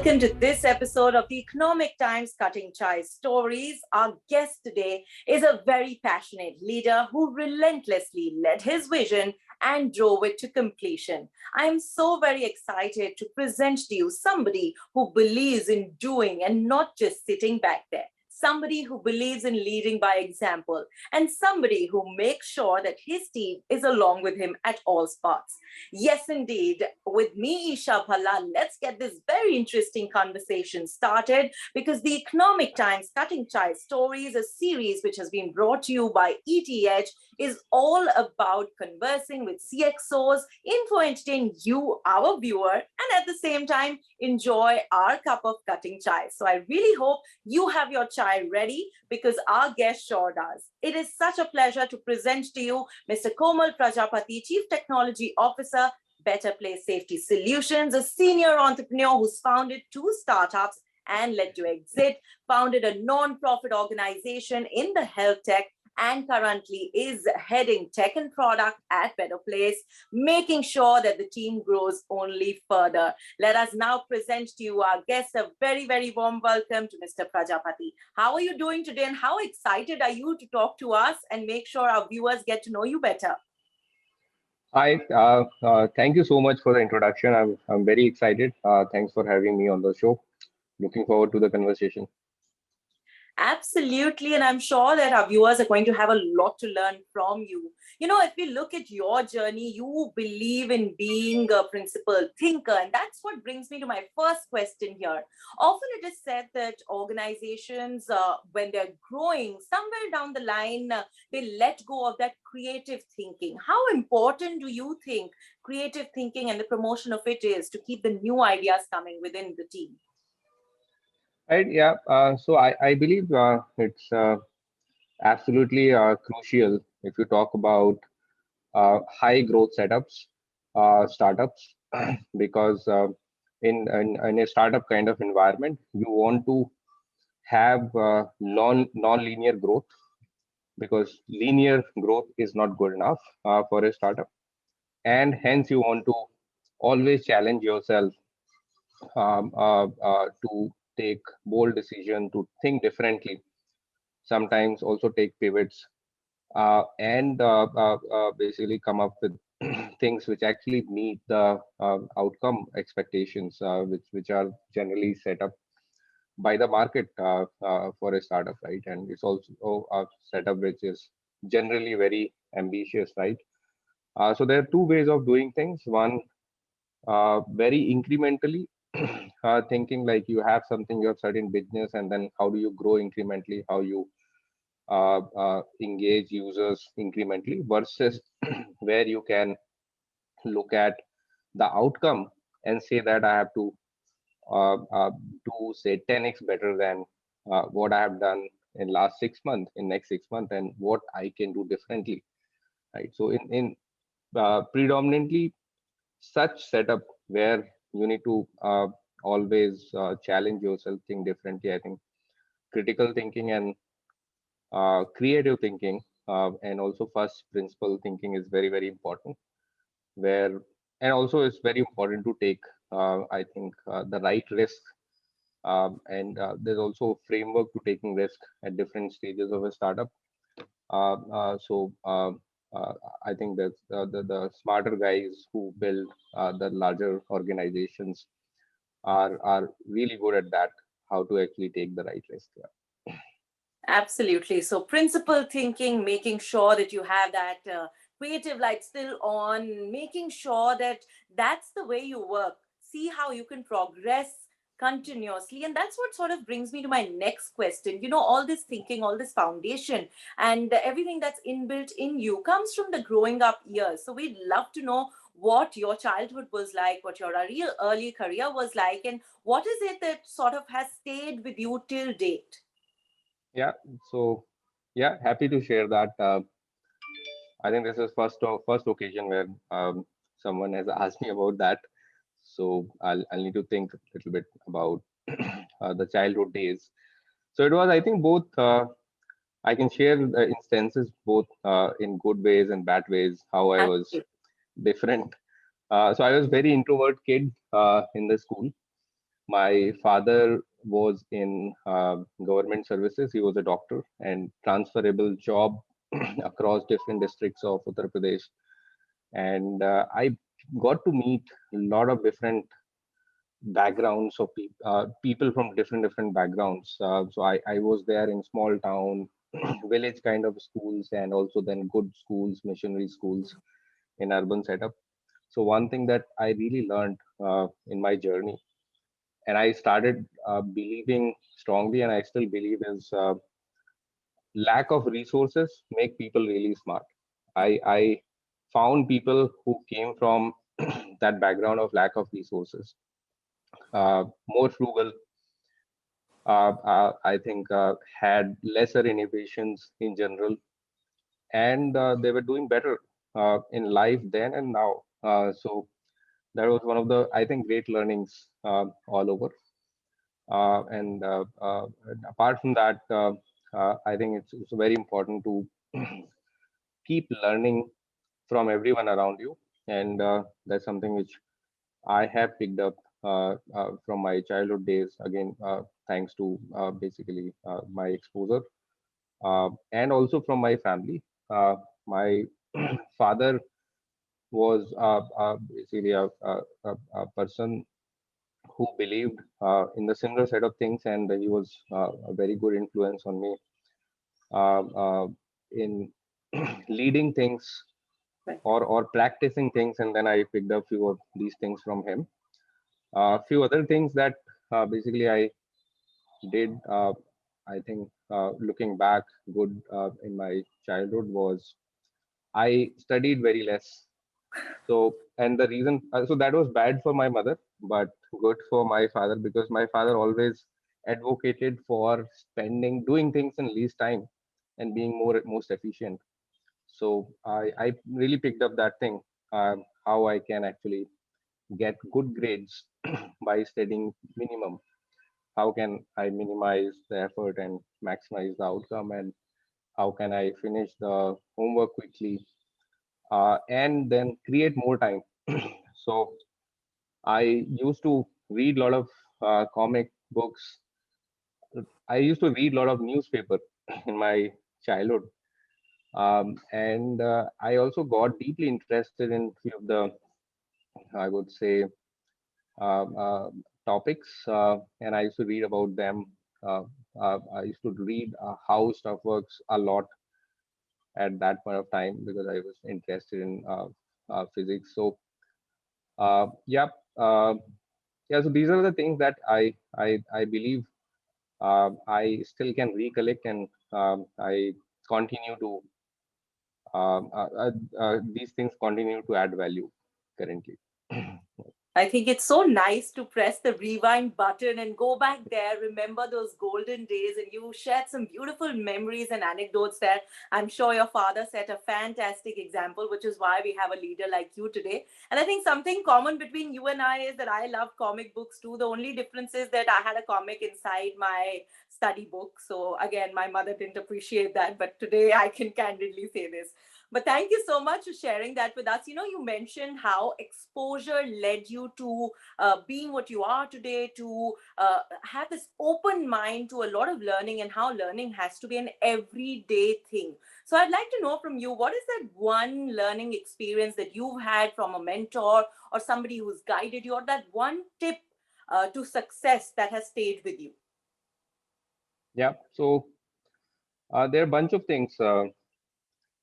welcome to this episode of the Economic Times Cutting Chai Stories. Our guest today is a very passionate leader who relentlessly led his vision and drove it to completion. I'm so very excited to present to you somebody who believes in doing and not just sitting back there. Somebody who believes in leading by example, and somebody who makes sure that his team is along with him at all spots. Yes, indeed. With me, Isha Bhalla, let's get this very interesting conversation started because the Economic Times Cutting Chai Stories, a series which has been brought to you by ETH, is all about conversing with CXOs, info entertain you, our viewer, and at the same time, enjoy our cup of cutting chai. So I really hope you have your chai ready because our guest sure does. It is such a pleasure to present to you Mr. Komal Prajapati, Chief Technology Officer, Better Place Safety Solutions, a senior entrepreneur who's founded 2 startups and led to exit, founded a non-profit organization in the health tech, and currently is heading tech and product at Better Place, making sure that the team grows only further. Let us now present to you our guest. A very, very warm welcome to Mr. Prajapati. How are you doing today and how excited are you to talk to us and make sure our viewers get to know you better? Hi, thank you so much for the introduction. I'm very excited. Thanks for having me on the show. Looking forward to the conversation. Absolutely. And I'm sure that our viewers are going to have a lot to learn from you. You know, if we look at your journey, you believe in being a principled thinker. And that's what brings me to my first question here. Often it is said that organizations, when they're growing, somewhere down the line, they let go of that creative thinking. How important do you think creative thinking and the promotion of it is to keep the new ideas coming within the team? Right, yeah. So I believe it's absolutely crucial if you talk about high growth setups, startups, because in a startup kind of environment, you want to have non-linear growth because linear growth is not good enough for a startup, and hence you want to always challenge yourself to take bold decision, to think differently, sometimes also take pivots, and basically come up with things which actually meet the outcome expectations, which are generally set up by the market for a startup, right? And it's also a setup which is generally very ambitious, right? So there are two ways of doing things. One, very incrementally, thinking like you have something, you have certain business, and then how do you grow incrementally, how you engage users incrementally, versus where you can look at the outcome and say that I have to do say 10x better than what I have done in last 6 months, in next 6 months, and what I can do differently, right? So in predominantly such setup where you need to always challenge yourself, think differently. I think critical thinking and creative thinking, and also first principle thinking is very, very important. Where and also it's very important to take, I think, the right risk. And there's also a framework to taking risk at different stages of a startup. So I think that the smarter guys who build the larger organizations are really good at that, how to actually take the right risk. Yeah. Absolutely. So, principle thinking, making sure that you have that creative light still on, making sure that that's the way you work. See how you can progress continuously. And that's what sort of brings me to my next question. You know, all this thinking, all this foundation, and everything that's inbuilt in you comes from the growing up years. So, we'd love to know what your childhood was like, what your early career was like, and what is it that sort of has stayed with you till date? Yeah. So yeah, happy to share that. I think this is first occasion where someone has asked me about that. So I'll need to think a little bit about the childhood days. So it was, I think, both. I can share the instances both in good ways and bad ways. How I was Absolutely. different. So I was very introvert kid in the school. My father was in government services. He was a doctor and transferable job across different districts of Uttar Pradesh. And I got to meet a lot of different backgrounds of people from different backgrounds. So I was there in small town, village kind of schools, and also then good schools, missionary schools in urban setup. So one thing that I really learned in my journey, and I started believing strongly, and I still believe, is lack of resources make people really smart. I found people who came from that background of lack of resources, more frugal, I think had lesser innovations in general, and they were doing better in life then and now. So that was one of the, I think, great learnings all over. And apart from that, I think it's very important to keep learning from everyone around you, and that's something which I have picked up from my childhood days. Again, thanks to basically my exposure, and also from my family. My father was basically a person who believed in the similar set of things, and he was a very good influence on me uh, uh, in leading things Right. or practicing things. And then I picked up few of these things from him. A few other things that basically I did, I think, looking back good in my childhood was I studied very less. So, and the reason, so that was bad for my mother, but good for my father, because my father always advocated for doing things in least time and being most efficient. So I really picked up that thing, how I can actually get good grades by studying minimum. How can I minimize the effort and maximize the outcome, and how can I finish the homework quickly, and then create more time. So I used to read a lot of comic books. I used to read a lot of newspaper in my childhood, and I also got deeply interested in few of the, I would say, topics, and I used to read about them. Uh, I used to read how stuff works a lot at that point of time because I was interested in physics. So, yeah, uh, yeah. So these are the things that I believe I still can recollect, and I continue to these things continue to add value currently. I think it's so nice to press the rewind button and go back there, remember those golden days, and you shared some beautiful memories and anecdotes there. I'm sure your father set a fantastic example, which is why we have a leader like you today. And I think something common between you and I is that I love comic books too. The only difference is that I had a comic inside my study book. So again, my mother didn't appreciate that, but today I can candidly say this. But thank you so much for sharing that with us. You know, you mentioned how exposure led you to being what you are today, to have this open mind to a lot of learning, and how learning has to be an everyday thing. So I'd like to know from you, what is that one learning experience that you've had from a mentor or somebody who's guided you, or that one tip to success that has stayed with you? Yeah. So there are a bunch of things.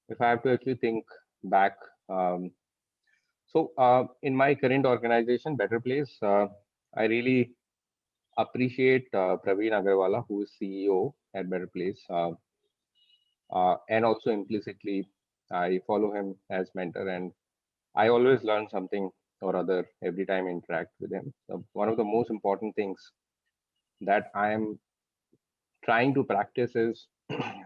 If I have to actually think back, um, in my current organization, Better Place, I really appreciate Praveen Agarwala, who is CEO at Better Place, and also implicitly, I follow him as mentor, and I always learn something or other every time I interact with him. So one of the most important things that I am trying to practice is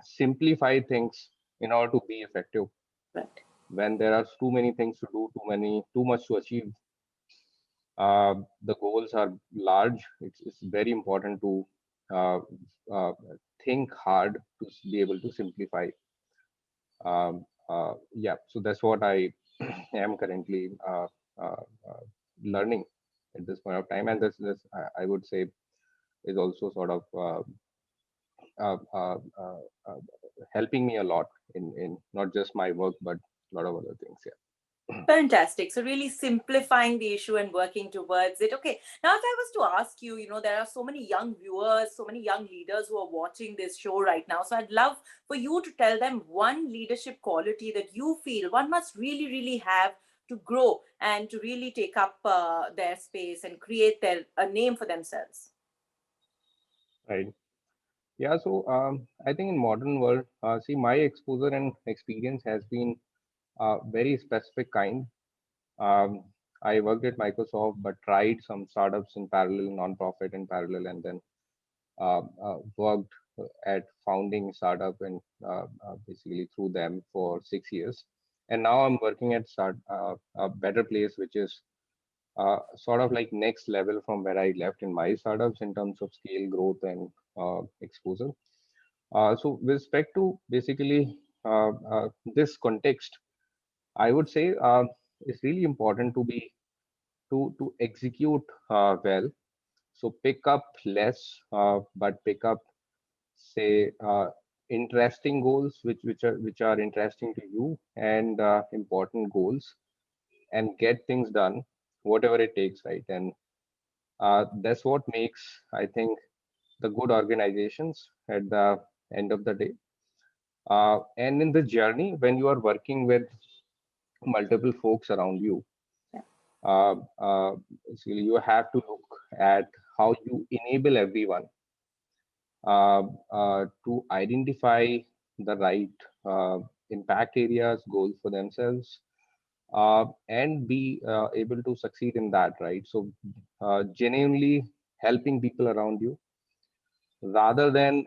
simplify things in order to be effective. Right. When there are too many things to do, too much to achieve, the goals are large. It's very important to uh, uh, think hard to be able to simplify. Yeah, so that's what I am currently uh, uh, learning. at this point of time, and I would say is also sort of uh, uh, uh, uh, helping me a lot in not just my work but a lot of other things. Yeah. Fantastic. So, really simplifying the issue and working towards it. Okay. Now, if I was to ask you, there are so many young viewers, so many young leaders who are watching this show right now. So, I'd love for you to tell them one leadership quality that you feel one must really, really have to grow and to really take up their space and create a name for themselves. Right. Yeah. So I think in modern world, see, my exposure and experience has been very specific kind. Um, I worked at Microsoft, but tried some startups in parallel, non-profit in parallel, and then worked at founding startup and basically through them for 6 years. And now I'm working at a better place, which is sort of like next level from where I left in my startups in terms of scale, growth, and exposure. So with respect to basically this context, I would say it's really important to be to execute well. So pick up less, but pick up, say, interesting goals which are interesting to you, and important goals, and get things done, whatever it takes, right? And that's what makes, I think, the good organizations at the end of the day. And in the journey, when you are working with multiple folks around you, Yeah. uh, uh, basically you have to look at how you enable everyone to identify the right impact areas, goals for themselves, and be able to succeed in that, right? So, genuinely helping people around you rather than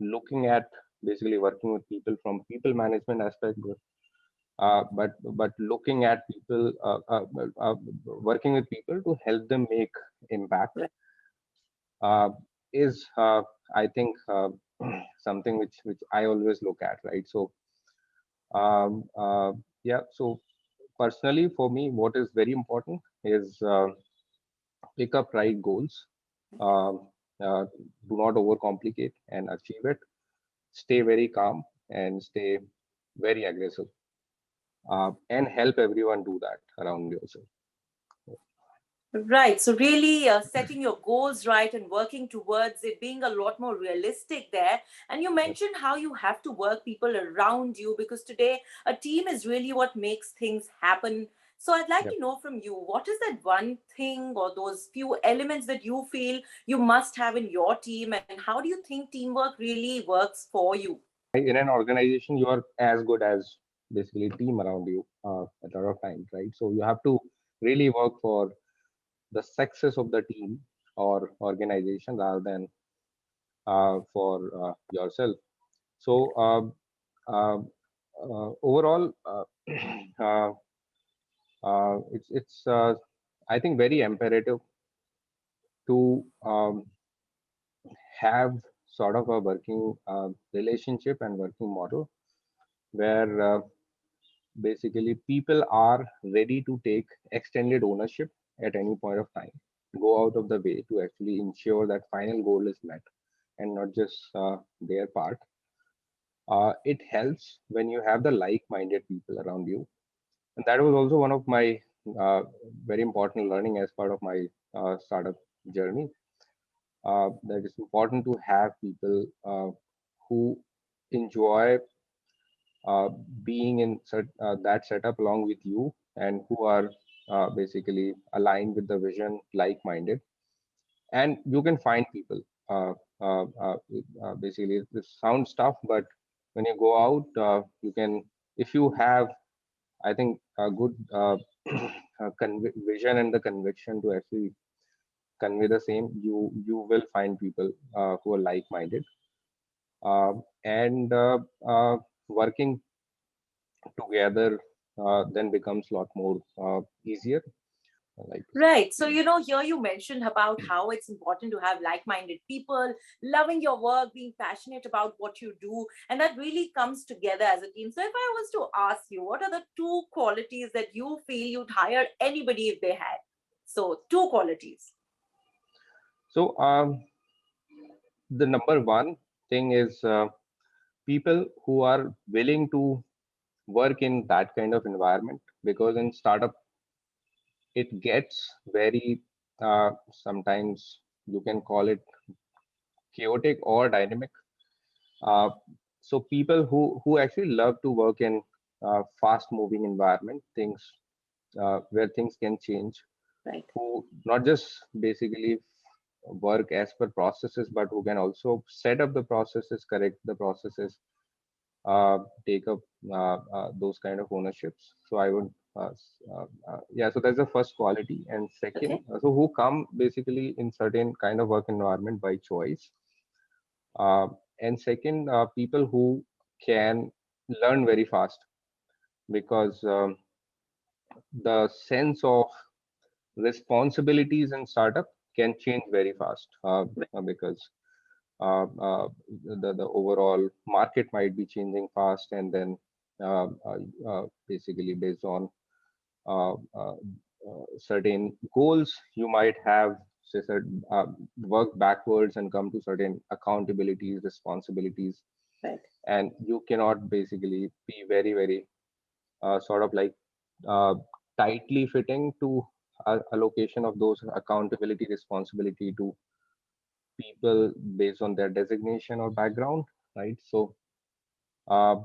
looking at basically working with people from people management aspect, but looking at people, working with people to help them make impact Right. uh, is, I think, something which I always look at, right? So, um, uh, yeah. So personally, for me, what is very important is pick up right goals. Um, do not overcomplicate and achieve it. Stay very calm and stay very aggressive, and help everyone do that around yourself. Right. So, really setting your goals right and working towards it, being a lot more realistic there. And you Yep. mentioned how you have to work people around you because today a team is really what makes things happen. So, I'd like Yep. to know from you what is that one thing or those few elements that you feel you must have in your team, and how do you think teamwork really works for you? In an organization, you are as good as basically team around you at a lot of times, right? So you have to really work for the success of the team or organization rather than for yourself. So overall, uh, it's I think very imperative to have sort of a working relationship and working model where basically people are ready to take extended ownership at any point of time, go out of the way to actually ensure that final goal is met and not just their part. It helps when you have the like-minded people around you, and that was also one of my uh, very important learning as part of my startup journey. That it's important to have people who enjoy uh, being in that setup along with you, and who are basically aligned with the vision, like-minded. And you can find people. Uh, Basically, this sounds tough, but when you go out, you can, if you have, I think, a good vision and the conviction to actually convey the same, you will find people who are like-minded, and working together then becomes a lot more easier. Like to say. Right. So, here you mentioned about how it's important to have like minded people, loving your work, being passionate about what you do, and that really comes together as a team. So, if I was to ask you, what are the two qualities that you feel you'd hire anybody if they had? So, two qualities. So the number one thing is people who are willing to work in that kind of environment, because in startup it gets very sometimes you can call it chaotic or dynamic. Uh, so people who actually love to work in fast moving environment, things where things can change, Right. who not just basically work as per processes, but who can also set up the processes, correct the processes, take up those kind of ownerships. So I would, yeah. So that's the first quality, and second, Okay. so who come basically in certain kind of work environment by choice, uh, and second, people who can learn very fast, because the sense of responsibilities in startup can change very fast, because the overall market might be changing fast, and then basically based on uh, uh, certain goals you might have, say certain, work backwards and come to certain accountabilities, responsibilities, Right. and you cannot basically be very sort of like uh, tightly fitting to allocation of those accountability responsibility to people based on their designation or background, right? So uh,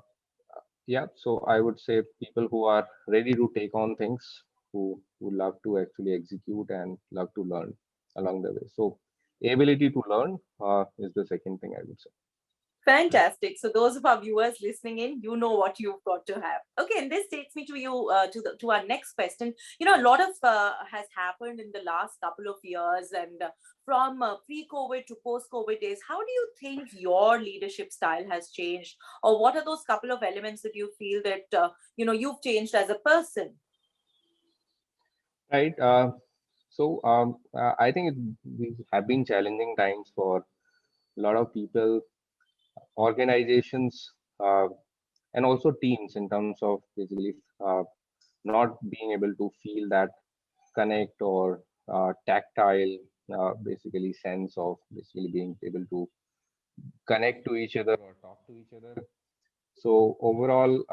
yeah, so I would say people who are ready to take on things, who love to actually execute and love to learn along the way. So ability to learn is the second thing I would say. Fantastic. So those of our viewers listening in, you know what you've got to have. Okay, and this takes me to you to our next question. A lot of has happened in the last couple of years, and from pre-COVID to post-COVID days. How do you think your leadership style has changed, or what are those couple of elements that you feel that you've changed as a person? Right. I think these have been challenging times for a lot of people, organizations, and also teams in terms of basically not being able to feel that connect or tactile basically sense of basically being able to connect to each other or talk to each other. So overall,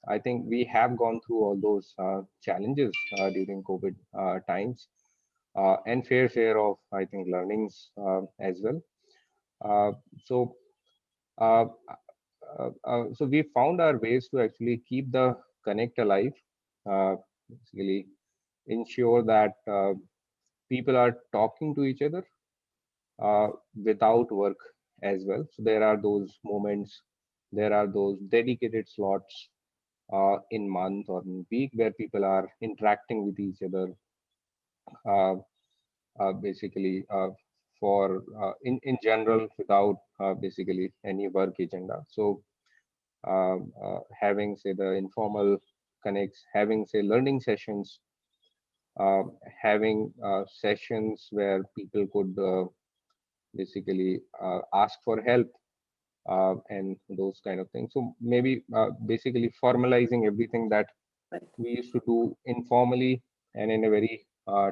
I think we have gone through all those challenges during COVID times, and fair share of I think learnings as well. Uh, so uh, so we found our ways to actually keep the connect alive, basically ensure that people are talking to each other uh, without work as well. So there are those moments, there are those dedicated slots in month or in week where people are interacting with each other, uh, basically for in general without basically any work agenda. So having say the informal connects, having say learning sessions, uh, having sessions where people could basically ask for help, and those kind of things. So maybe basically formalizing everything that Right. we used to do informally and in a very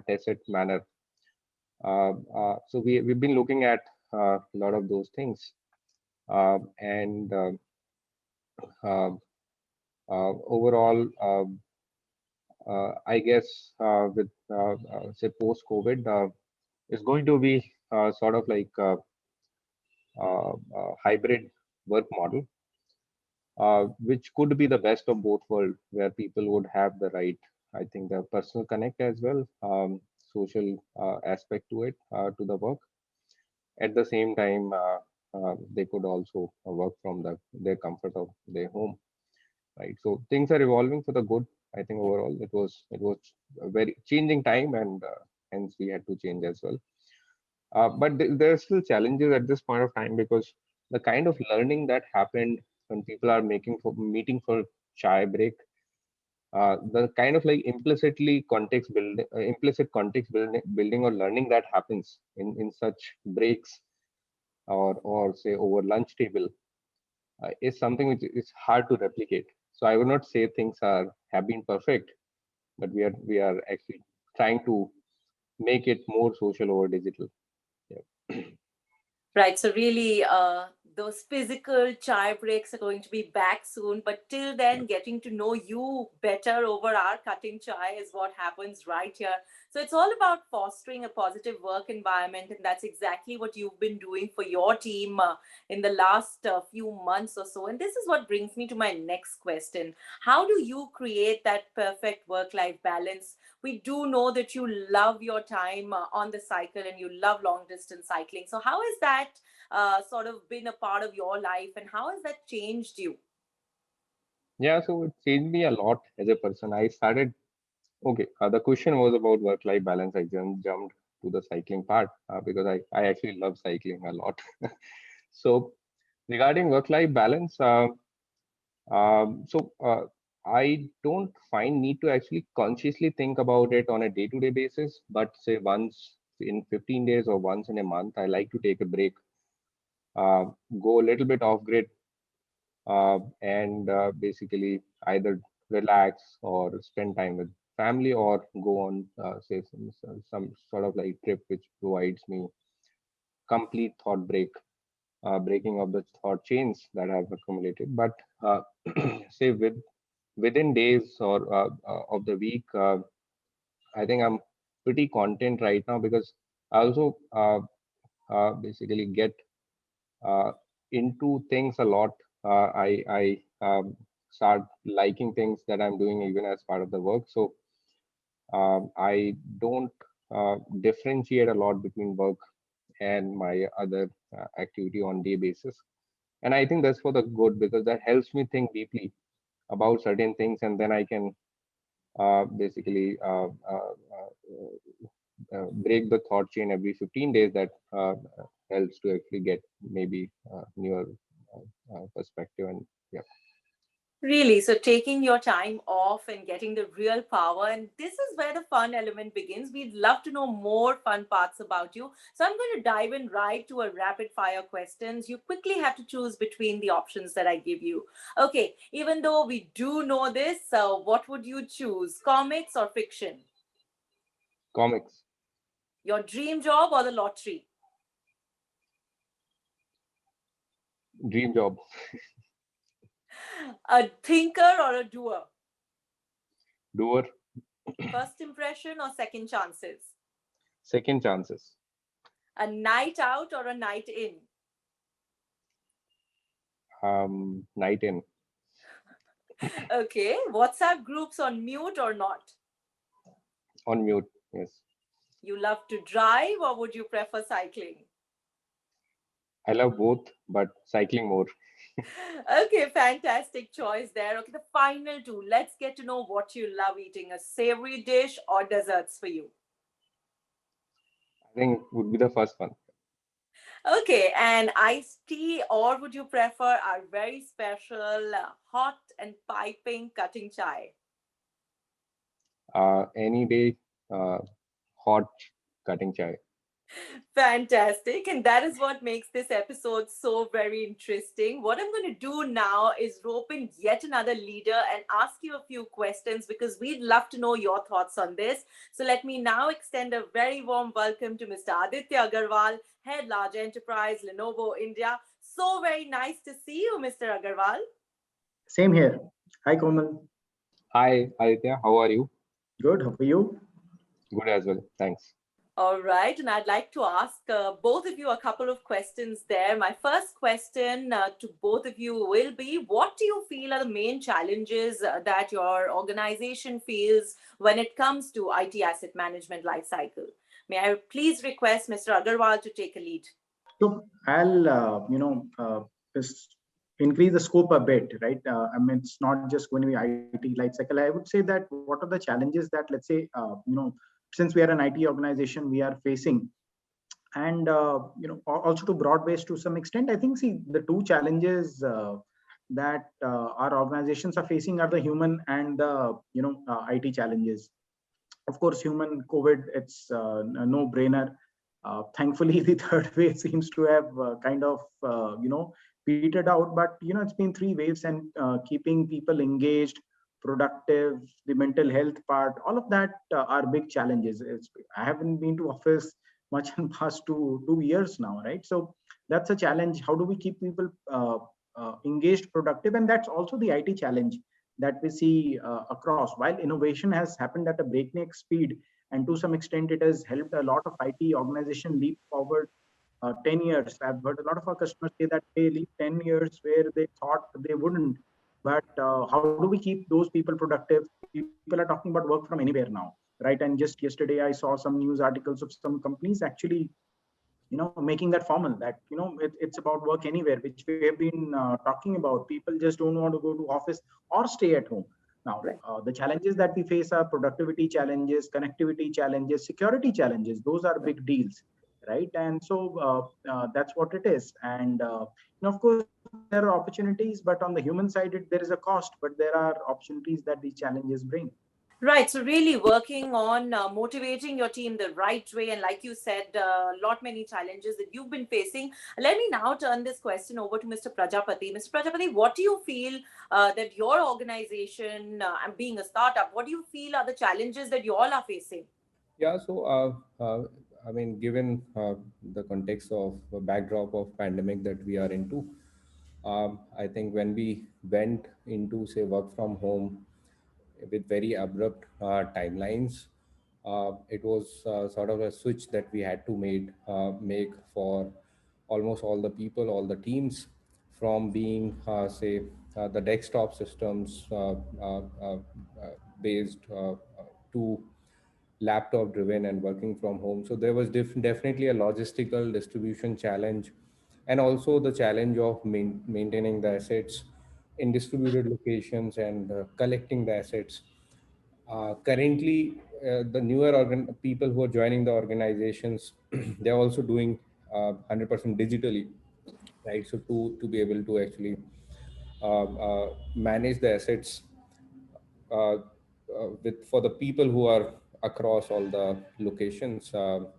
tacit manner. So we've been looking at a lot of those things, and uh, overall, I guess with say post COVID, is going to be sort of like hybrid work model, which could be the best of both worlds, where people would have the right, I think, the personal connect as well, social aspect to it, to the work. At the same time, they could also work from their comfort of their home, right? So things are evolving for the good. I think Yeah. overall it was a very changing time, and hence we had to change as well. But there are still challenges at this point of time, because the kind of learning that happened when people are making for meeting for chai break, the kind of like implicit context building or learning that happens in such breaks, or say over lunch table, is something which is hard to replicate. So I would not say things are have been perfect, but we are actually trying to. make it more social over digital. Yeah. Right. So really, those physical chai breaks are going to be back soon. But till then, getting to know you better over our cutting chai is what happens right here. So it's all about fostering a positive work environment, and that's exactly what you've been doing for your team in the last few months or so. And this is what brings me to my next question: how do you create that perfect work-life balance? We do know that you love your time on the cycle and you love long distance cycling. So, how has that sort of been a part of your life and how has that changed you? Yeah, so it changed me a lot as a person. I started, okay, the question was about work-life balance. I jumped to the cycling part because I actually love cycling a lot. So regarding work-life balance, so I don't find need to actually consciously think about it on a day-to-day basis, but say once in 15 days or once in a month, I like to take a break, uh, go a little bit off grid, and basically either relax or spend time with family or go on say some sort of like trip which provides me complete thought break, breaking of the thought chains that have accumulated. But say within days or of the week, I think I'm pretty content right now because I also basically get uh, into things a lot. I start liking things that I'm doing even as part of the work. So I don't differentiate a lot between work and my other activity on day basis. And I think that's for the good because that helps me think deeply about certain things, and then I can basically break the thought chain every 15 days. That helps to actually get maybe newer perspective. And yeah. Really, so taking your time off and getting the real power, and this is where the fun element begins. We'd love to know more fun parts about you. So I'm going to dive in right to a rapid fire questions. You quickly have to choose between the options that I give you. Okay, even though we do know this, what would you choose? Comics or fiction? Comics. Your dream job or the lottery? Dream job. A thinker or a doer? Doer. First impression or second chances? Second chances. A night out or a night in? Night in. Okay, WhatsApp groups on mute or not? On mute. Yes. You love to drive or would you prefer cycling? I love both, but cycling more. Okay, fantastic choice there. Okay, the final two. Let's get to know what you love eating, a savory dish or desserts for you. I think would be the first one. Okay, and iced tea or would you prefer our very special hot and piping cutting chai? Any day, uh, hot cutting chai. Fantastic. And that is what makes this episode so very interesting. What I'm going to do now is rope in yet another leader and ask you a few questions because we'd love to know your thoughts on this. So let me now extend a very warm welcome to Mr. Aditya Agarwal, Head Large Enterprise, Lenovo, India. So very nice to see you, Mr. Agarwal. Same here. Hi, Komal. Hi, Aditya. How are you? Good. How are you? Good as well. Thanks. All right, and I'd like to ask both of you a couple of questions there. My first question to both of you will be: what do you feel are the main challenges that your organization feels when it comes to IT asset management lifecycle? May I please request Mr. Agarwal to take a lead? So I'll, just increase the scope a bit, right? I mean, it's not just going to be IT life cycle. I would say that what are the challenges that, let's say, since we are an IT organization, we are facing, and also to broad base to some extent. I think, see, the two challenges that our organizations are facing are the human and the IT challenges. Of course, human COVID, it's a no-brainer. Thankfully, the third wave seems to have kind of petered out. But it's been three waves, and keeping people engaged productive, the mental health part, all of that are big challenges. I haven't been to office much in past 2 years now, right? So that's a challenge. How do we keep people engaged, productive? And that's also the IT challenge that we see across. While innovation has happened at a breakneck speed, and to some extent it has helped a lot of IT organization leap forward 10 years. I've heard a lot of our customers say that they leave 10 years where they thought they wouldn't. But how do we keep those people productive? People are talking about work from anywhere now, right? And just yesterday, I saw some news articles of some companies actually, making that formal, that it's about work anywhere, which we have been talking about. People just don't want to go to office or stay at home. Now Right. the challenges that we face are productivity challenges, connectivity challenges, security challenges. Those are big deals, right? And so that's what it is. And of course there are opportunities, but on the human side there is a cost, but there are opportunities that these challenges bring. Right. So really working on motivating your team the right way, and like you said, lot many challenges that you've been facing. Let me now turn this question over to Mr. Prajapati. Mr. Prajapati, what do you feel that your organization, and being a startup, what do you feel are the challenges that you all are facing? Yeah, so I mean, given the context of backdrop of pandemic that we are into, I think when we went into say work from home with very abrupt timelines, it was sort of a switch that we had to make for almost all the people, all the teams, from being say the desktop systems based to laptop driven and working from home. So there was definitely a logistical distribution challenge, and also the challenge of maintaining the assets in distributed locations and collecting the assets. Currently, the newer people who are joining the organizations, they're also doing 100% digitally, right? So to be able to actually manage the assets uh, with for the people who are across all the locations. So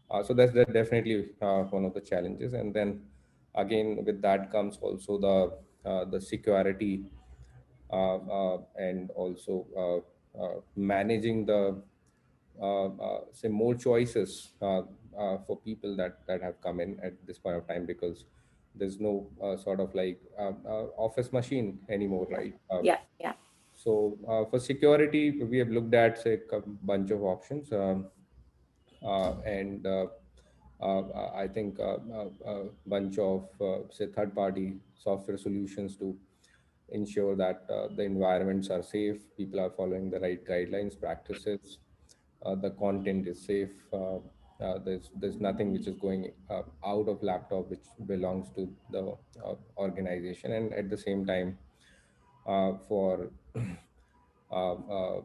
that's definitely one of the challenges. And then again, with that comes also the security and also managing the say more choices for people that have come in at this point of time, because there's no sort of like office machine anymore, Yeah. right? Yeah. Yeah. So for security, we have looked at say a bunch of options, and I think a bunch of say third-party software solutions to ensure that the environments are safe, people are following the right guidelines, practices, the content is safe. There's nothing which is going out of laptop which belongs to the organization, and at the same time for uh,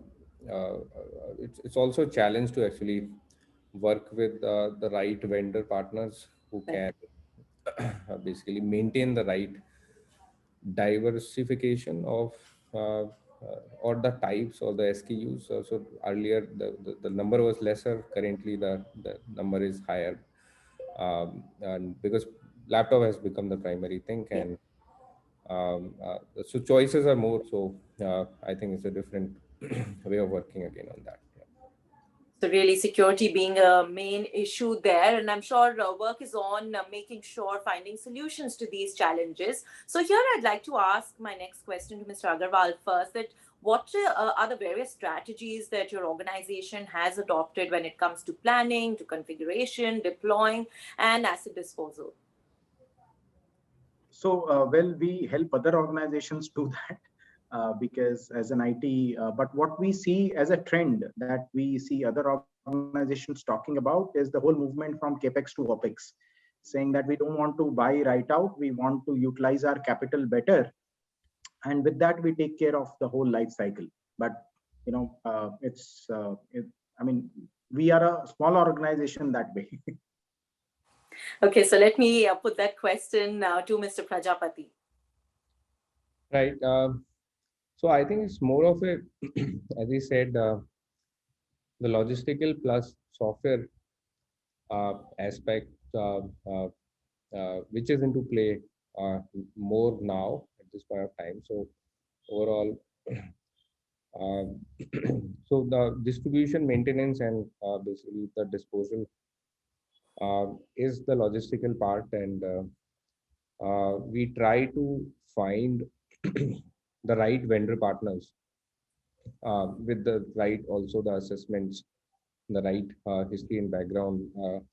it's also a challenge to actually work with the right vendor partners who Right. can basically maintain the right diversification of or the types or the SKUs. So earlier the number was lesser. Currently the number is higher, and because laptop has become the primary thing, Yeah. and so choices are more. So I think it's a different way of working again on that. Yeah. So really, security being a main issue there, and I'm sure work is on making sure finding solutions to these challenges. So here, I'd like to ask my next question to Mr. Agarwal first. That what are the various strategies that your organization has adopted when it comes to planning, to configuration, deploying, and asset disposal? So, well, we help other organizations do that because as an IT, but what we see as a trend that we see other organizations talking about is the whole movement from capex to opex, saying that we don't want to buy right out, we want to utilize our capital better, and with that we take care of the whole life cycle. But I mean, we are a small organization that way. Okay, so let me put that question to Mr. Prajapati. Right. So I think it's more of a, as he said, the logistical plus software aspect, which is into play uh, more now at this point of time. So overall, Um, so the distribution, maintenance, and basically the disposal is the logistical part, and we try to find the right vendor partners with the right also the assessments, the right history and background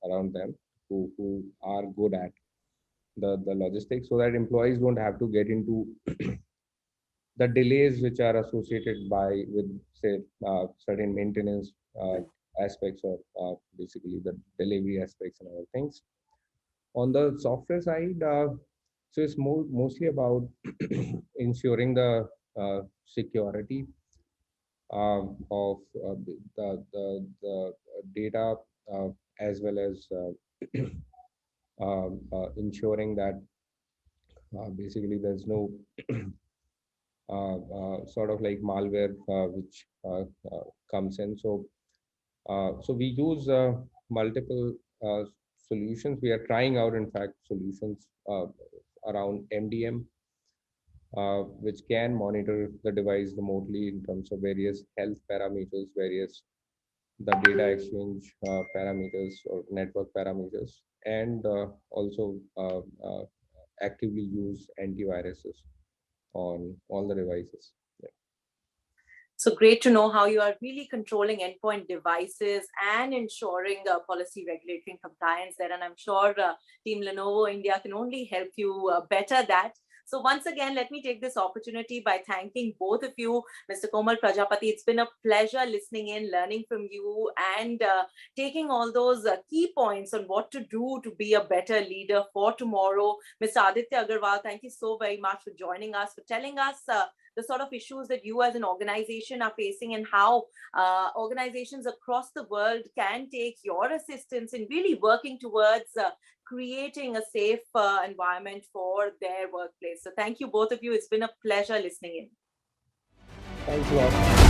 around them who are good at the logistics, so that employees don't have to get into the delays which are associated with say certain maintenance aspects or basically the delivery aspects and other things. On the software side, so it's mostly about ensuring the security of the data, as well as ensuring that basically there's no sort of like malware which comes in. So we use multiple solutions. We are trying out, in fact, solutions around MDM, which can monitor the device remotely in terms of various health parameters, various the data exchange parameters or network parameters, and also actively use antiviruses on all the devices. Yeah. So great to know how you are really controlling endpoint devices and ensuring policy, regulatory, and compliance there. And I'm sure Team Lenovo India can only help you better that. So once again, let me take this opportunity by thanking both of you, Mr. Komal, Prajapati. It's been a pleasure listening in, learning from you, and taking all those key points on what to do to be a better leader for tomorrow. Mr. Aditya Agarwal, thank you so very much for joining us, for telling us the sort of issues that you as an organization are facing, and how organizations across the world can take your assistance in really working towards creating a safe environment for their workplace. So thank you, both of you. It's been a pleasure listening in. Thanks a lot.